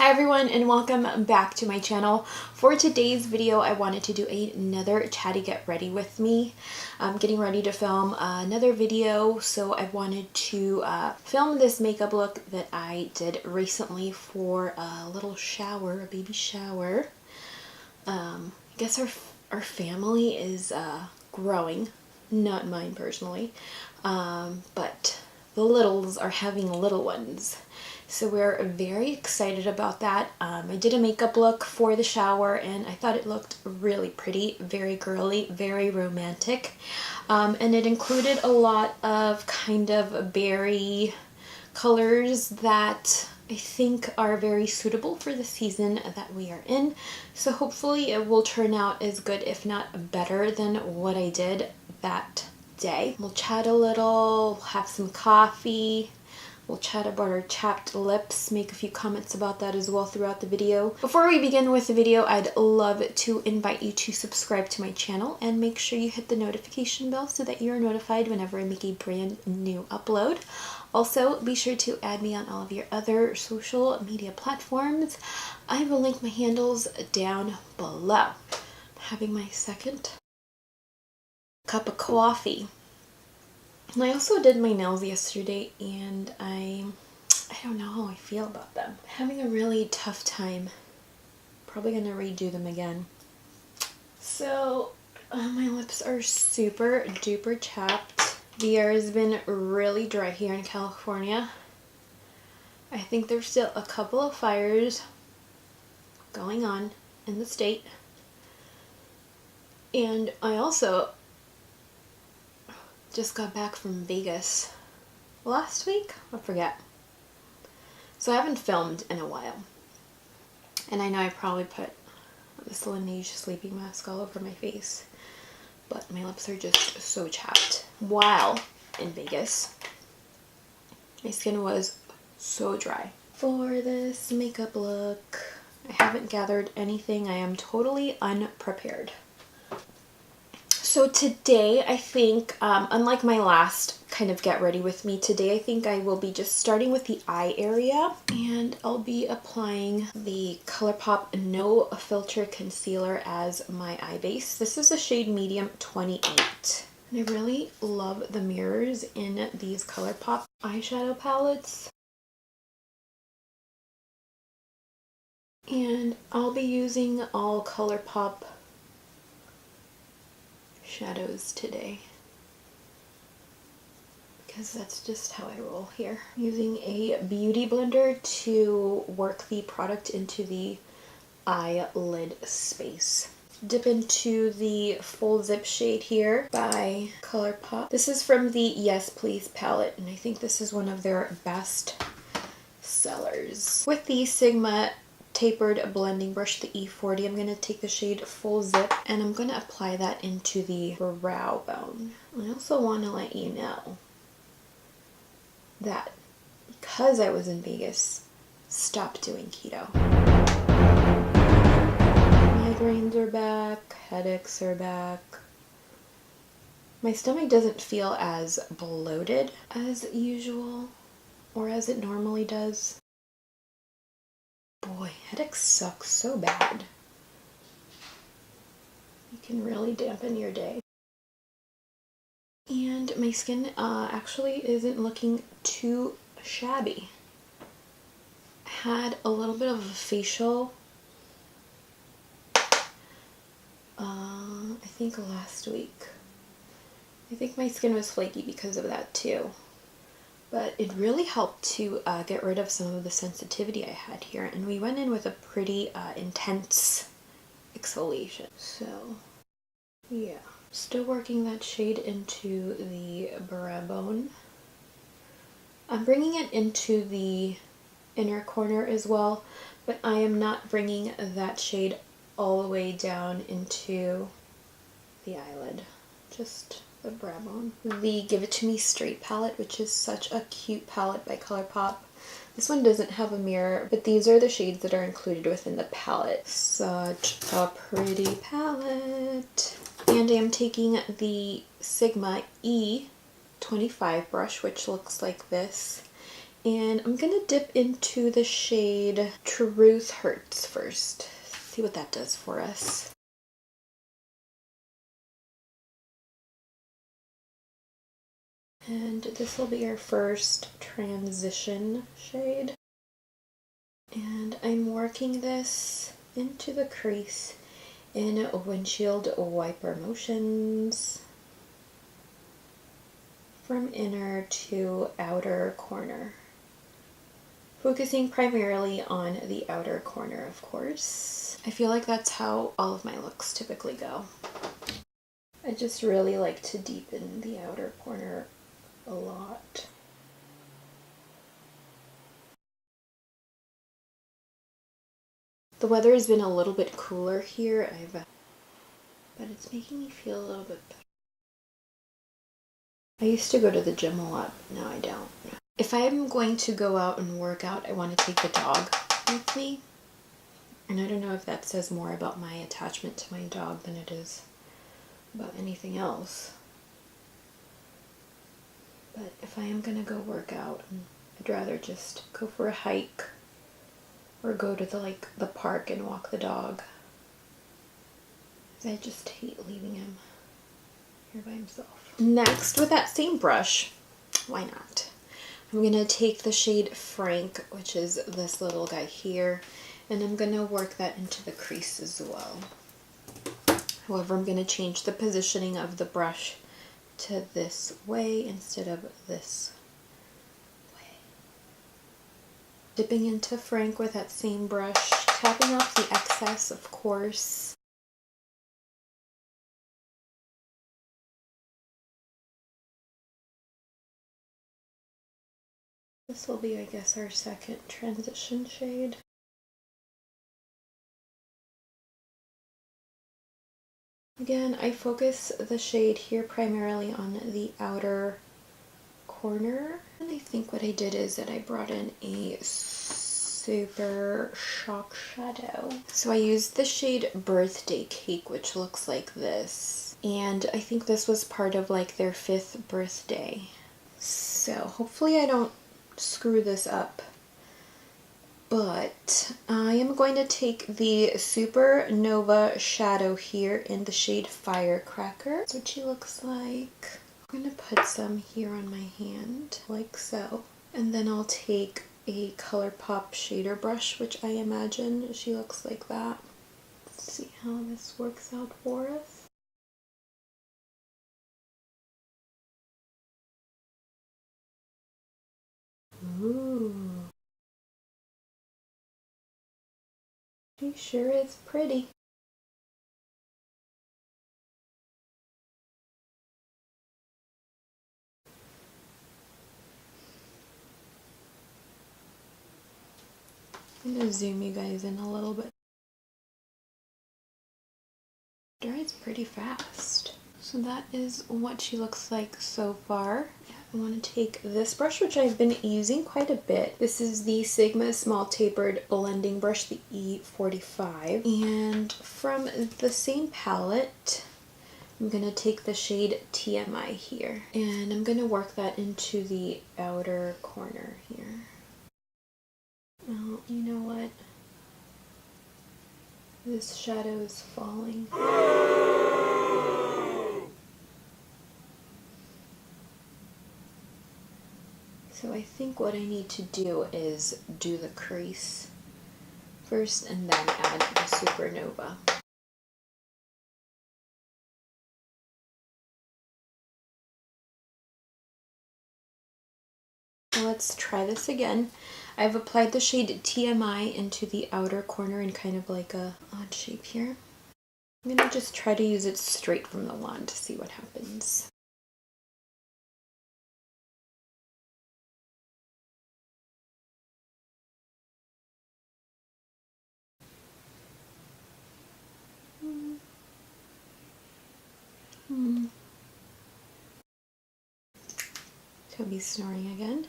Hi everyone and welcome back to my channel. For today's video I wanted to do another chatty get ready with me. I'm getting ready to film another video, so I wanted to film this makeup look that I did recently for a little shower, a baby shower. I guess our family is growing, not mine personally, but the littles are having little ones. So we're very excited about that. I did a makeup look for the shower and I thought it looked really pretty, very girly, very romantic. And it included a lot of kind of berry colors that I think are very suitable for the season that we are in. So hopefully it will turn out as good, if not better, than what I did that day. We'll chat a little, have some coffee. We'll chat about our chapped lips, make a few comments about that as well throughout the video. Before we begin with the video, I'd love to invite you to subscribe to my channel and make sure you hit the notification bell so that you're notified whenever I make a brand new upload. Also, be sure to add me on all of your other social media platforms. I will link my handles down below. I'm having my second cup of coffee. And I also did my nails yesterday and I don't know how I feel about them. I'm having a really tough time. Probably gonna redo them again. So my lips are super duper chapped. The air has been really dry here in California. I think there's still a couple of fires going on in the state. And I also just got back from Vegas last week? I forget. So I haven't filmed in a while. And I know I probably put this Laneige sleeping mask all over my face, but my lips are just so chapped. While in Vegas, my skin was so dry. For this makeup look, I haven't gathered anything. I am totally unprepared. So today I think, unlike my last kind of get ready with me, today I think I will be just starting with the eye area, and I'll be applying the ColourPop No Filter Concealer as my eye base. This is the shade Medium 28. And I really love the mirrors in these ColourPop eyeshadow palettes. And I'll be using all ColourPop shadows today because that's just how I roll here. I'm using a beauty blender to work the product into the eyelid space. Dip into the full zip shade here by ColourPop. This is from the Yes Please palette, and I think this is one of their best sellers. With the Sigma tapered blending brush, the E40, I'm going to take the shade Full Zip and I'm going to apply that into the brow bone. I also want to let you know that because I was in Vegas, stopped doing keto. Migraines are back, headaches are back. My stomach doesn't feel as bloated as usual or as it normally does. Boy, headaches suck so bad. You can really dampen your day. And my skin actually isn't looking too shabby. I had a little bit of a facial, I think last week. I think my skin was flaky because of that too. But it really helped to get rid of some of the sensitivity I had here. And we went in with a pretty intense exfoliation. So, yeah. Still working that shade into the brow bone. I'm bringing it into the inner corner as well. But I am not bringing that shade all the way down into the eyelid. Just the brow bone. The Give It To Me Straight palette, which is such a cute palette by ColourPop. This one doesn't have a mirror, but these are the shades that are included within the palette. Such a pretty palette. And I am taking the Sigma E25 brush, which looks like this, And I'm gonna dip into the shade Truth Hurts first. See what that does for us. And this will be our first transition shade. And I'm working this into the crease in windshield wiper motions from inner to outer corner. Focusing primarily on the outer corner, of course. I feel like that's how all of my looks typically go. I just really like to deepen the outer corner a lot. The weather has been a little bit cooler here, but it's making me feel a little bit better. I used to go to the gym a lot, but now I don't. If I'm going to go out and work out, I want to take the dog with me. And I don't know if that says more about my attachment to my dog than it is about anything else. But if I am gonna go work out, I'd rather just go for a hike or go to the park and walk the dog. I just hate leaving him here by himself. Next, with that same brush, why not? I'm gonna take the shade Frank, which is this little guy here, and I'm gonna work that into the crease as well. However, I'm gonna change the positioning of the brush to this way instead of this way. Dipping into Frank with that same brush, tapping off the excess, of course. This will be, I guess, our second transition shade. Again, I focus the shade here primarily on the outer corner. And I think what I did is that I brought in a super shock shadow. So I used the shade Birthday Cake, which looks like this. And I think this was part of like their 5th birthday. So hopefully I don't screw this up. But I am going to take the SuperNova shadow here in the shade Firecracker. That's what she looks like. I'm going to put some here on my hand, like so. And then I'll take a ColourPop shader brush, which I imagine she looks like that. Let's see how this works out for us. Ooh. She sure is pretty. I'm gonna zoom you guys in a little bit. Dries pretty fast. So that is what she looks like so far. I want to take this brush, which I've been using quite a bit. This is the Sigma Small Tapered Blending Brush, the E45. And from the same palette, I'm going to take the shade TMI here. And I'm going to work that into the outer corner here. Oh, you know what? This shadow is falling. So I think what I need to do is do the crease first and then add the SuperNova. So let's try this again. I've applied the shade TMI into the outer corner in kind of like a odd shape here. I'm gonna just try to use it straight from the wand to see what happens. Toby's snoring again.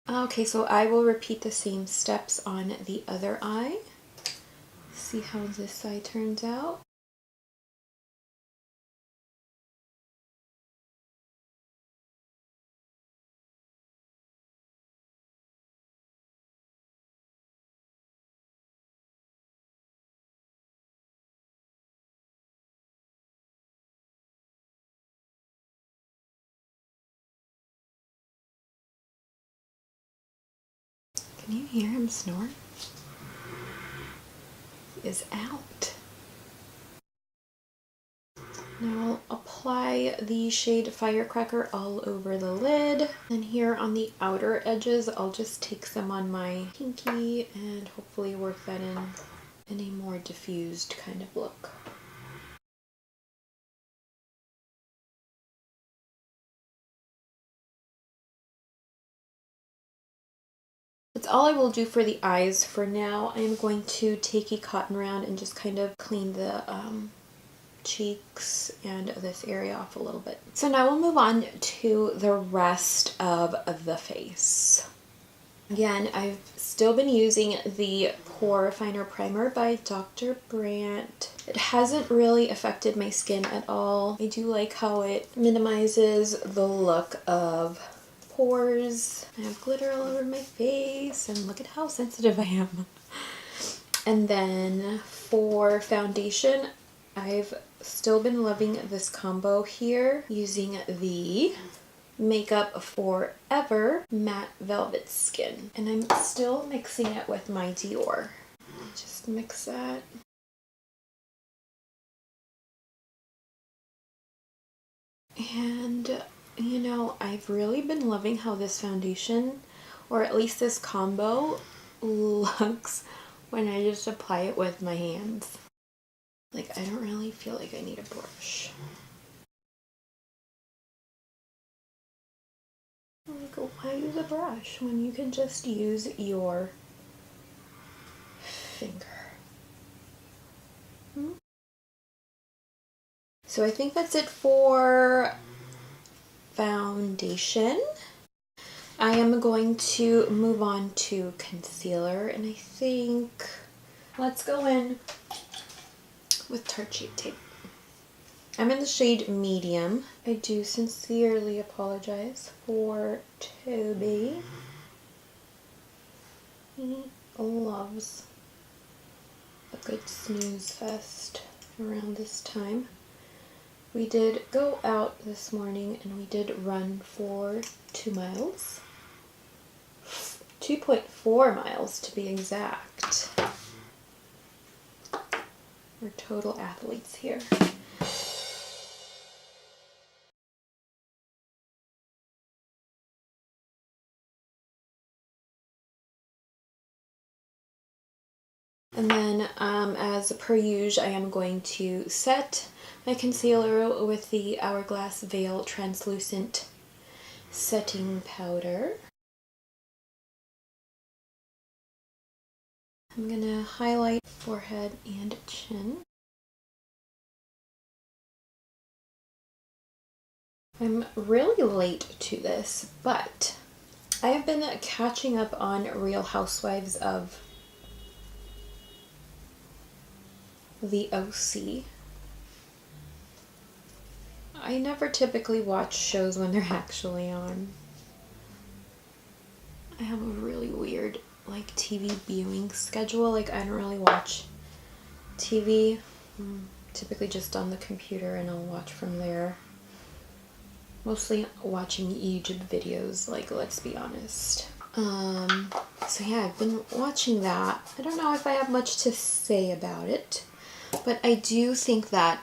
Okay, so I will repeat the same steps on the other eye. See how this side turns out. Can you hear him snore? He is out. Now I'll apply the shade Firecracker all over the lid. And here on the outer edges, I'll just take some on my pinky and hopefully work that in a more diffused kind of look. That's all I will do for the eyes for now. I am going to take a cotton round and just kind of clean the cheeks and this area off a little bit. So now we'll move on to the rest of the face. Again, I've still been using the Pore Refiner Primer by DrBrandt. It hasn't really affected my skin at all. I do like how it minimizes the look of pores. I have glitter all over my face and look at how sensitive I am. And then for foundation, I've still been loving this combo here using the Makeup Forever Matte Velvet Skin. And I'm still mixing it with my Dior. Just mix that. And you know, I've really been loving how this foundation, or at least this combo, looks when I just apply it with my hands. Like, I don't really feel like I need a brush. Like, why use a brush when you can just use your finger? So I think that's it for foundation. I am going to move on to concealer, and I think let's go in with Tarte Shape Tape. I'm in the shade medium. I do sincerely apologize for Toby. He loves a good snooze fest around this time. We did go out this morning and we did run for 2 miles. 2.4 miles to be exact. We're total athletes here. And then, as per usual, I am going to set my concealer with the Hourglass Veil Translucent Setting Powder. I'm going to highlight forehead and chin. I'm really late to this, but I have been catching up on Real Housewives of the OC. I never typically watch shows when they're actually on. I have a really weird like TV viewing schedule. Like, I don't really watch TV. Typically just on the computer, and I'll watch from there. Mostly watching YouTube videos, like, let's be honest. So yeah, I've been watching that. I don't know if I have much to say about it, but I do think that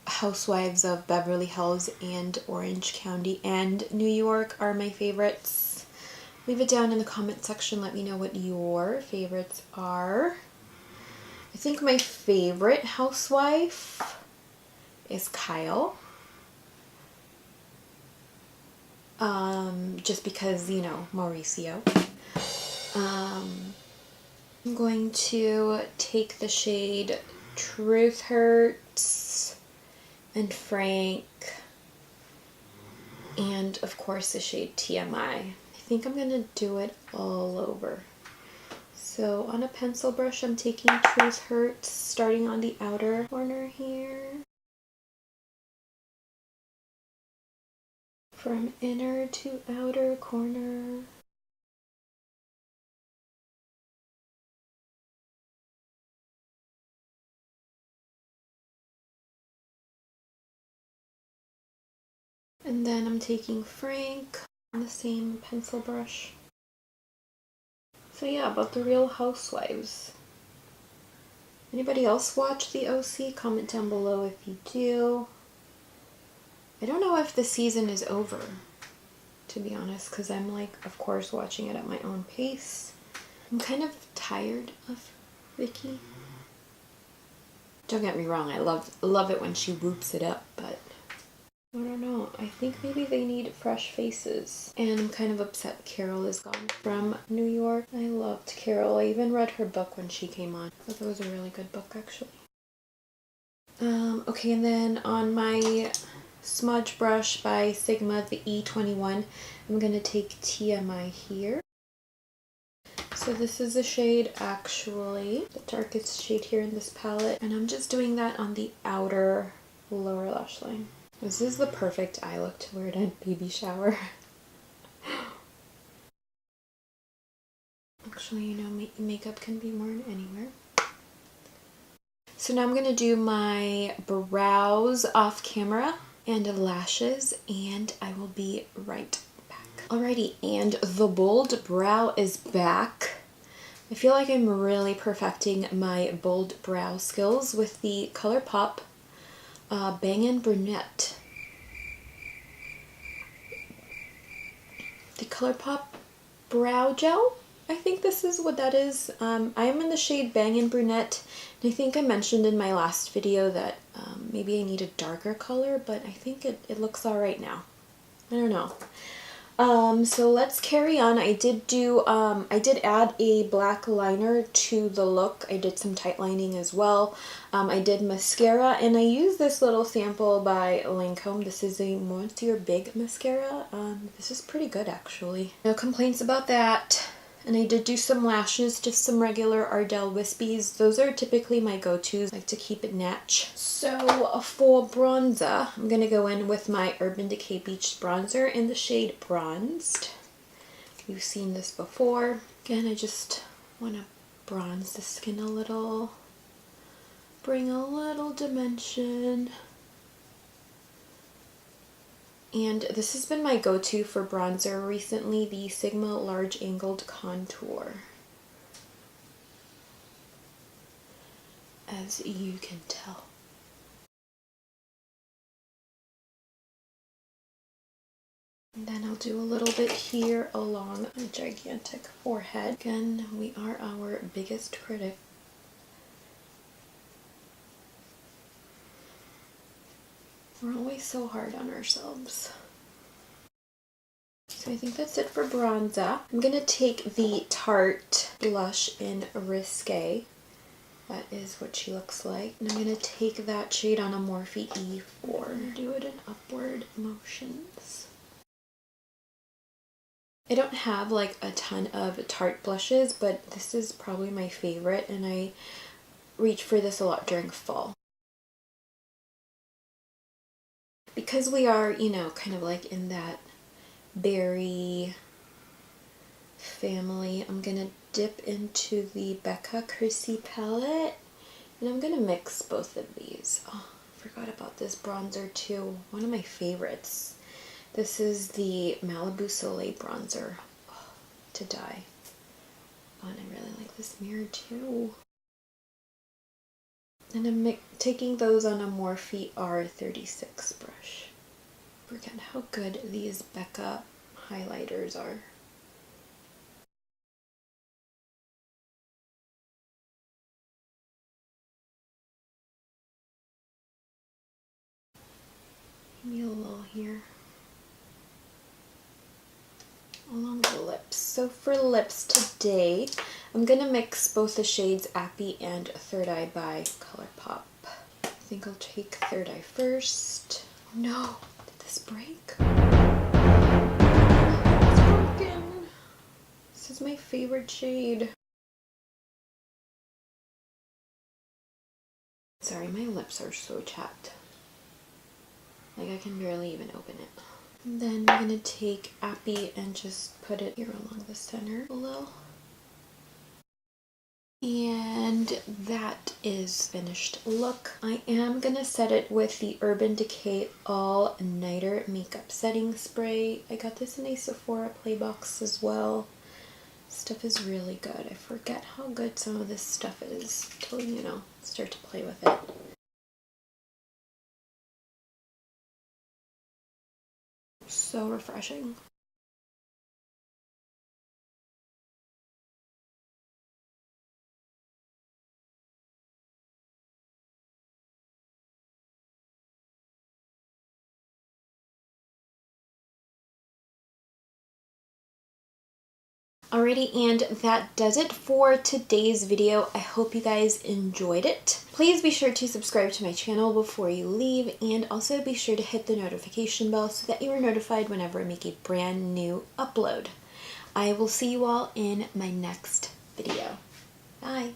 Housewives of Beverly Hills and Orange County and New York are my favorites. Leave it down in the comment section. Let me know what your favorites are. I think my favorite housewife is Kyle. Just because, you know, Mauricio. I'm going to take the shade Truth Hurts and Frank, and of course the shade TMI. I think I'm gonna do it all over. So on a pencil brush, I'm taking Truth Hurts, starting on the outer corner here. From inner to outer corner. And then I'm taking Frank on the same pencil brush. So yeah, about the Real Housewives. Anybody else watch the OC? Comment down below if you do. I don't know if the season is over, to be honest, because I'm like, of course, watching it at my own pace. I'm kind of tired of Vicky. Don't get me wrong, I love it when she whoops it up, but I don't know. I think maybe they need fresh faces. And I'm kind of upset Carol is gone from New York. I loved Carol. I even read her book when she came on. I thought it was a really good book, actually. Okay, and then on my smudge brush by Sigma, the E21, I'm going to take TMI here. So this is the shade, actually, the darkest shade here in this palette. And I'm just doing that on the outer lower lash line. This is the perfect eye look to wear at a baby shower. Actually, you know, makeup can be worn anywhere. So now I'm going to do my brows off camera and lashes, and I will be right back. Alrighty, and the bold brow is back. I feel like I'm really perfecting my bold brow skills with the ColourPop Bang & Brunette. The ColourPop Brow Gel? I think this is what that is. I am in the shade Bang & Brunette, and I think I mentioned in my last video that maybe I need a darker color, but I think it looks alright now. I don't know. So let's carry on. I did add a black liner to the look. I did some tight lining as well. I did mascara, and I used this little sample by Lancome. This is a Monsieur Big mascara. This is pretty good, actually. No complaints about that. And I did do some lashes, just some regular Ardell Wispies. Those are typically my go-tos. I like to keep it natch. So for bronzer, I'm going to go in with my Urban Decay Beach Bronzer in the shade Bronzed. You've seen this before. Again, I just want to bronze the skin a little. Bring a little dimension. And this has been my go-to for bronzer recently, the Sigma Large Angled Contour. As you can tell. And then I'll do a little bit here along a gigantic forehead. Again, we are our biggest critic. We're always so hard on ourselves. So I think that's it for bronzer. I'm going to take the Tarte blush in Risque. That is what she looks like. And I'm going to take that shade on a Morphe E4 and do it in upward motions. I don't have like a ton of Tarte blushes, but this is probably my favorite, and I reach for this a lot during fall. Because we are, you know, kind of like in that berry family, I'm going to dip into the Becca Chrissy palette, and I'm going to mix both of these. Oh, I forgot about this bronzer too. One of my favorites. This is the Malibu Soleil bronzer. Oh, to die. Oh, and I really like this mirror too. And I'm taking those on a Morphe R36 brush. Forget how good these Becca highlighters are. Maybe a little here. Along the lips. So for lips today, I'm going to mix both the shades APPY and Third Eye by ColourPop. I think I'll take Third Eye first. Oh no! Did this break? It's broken! This is my favorite shade. Sorry, my lips are so chapped. Like I can barely even open it. And then I'm going to take APPY and just put it here along the center a little. And that is finished look. I am going to set it with the Urban Decay All Nighter Makeup Setting Spray. I got this in a Sephora Playbox as well. Stuff is really good. I forget how good some of this stuff is till, you know, start to play with it. So refreshing. Alrighty, and that does it for today's video. I hope you guys enjoyed it. Please be sure to subscribe to my channel before you leave, and also be sure to hit the notification bell so that you are notified whenever I make a brand new upload. I will see you all in my next video. Bye!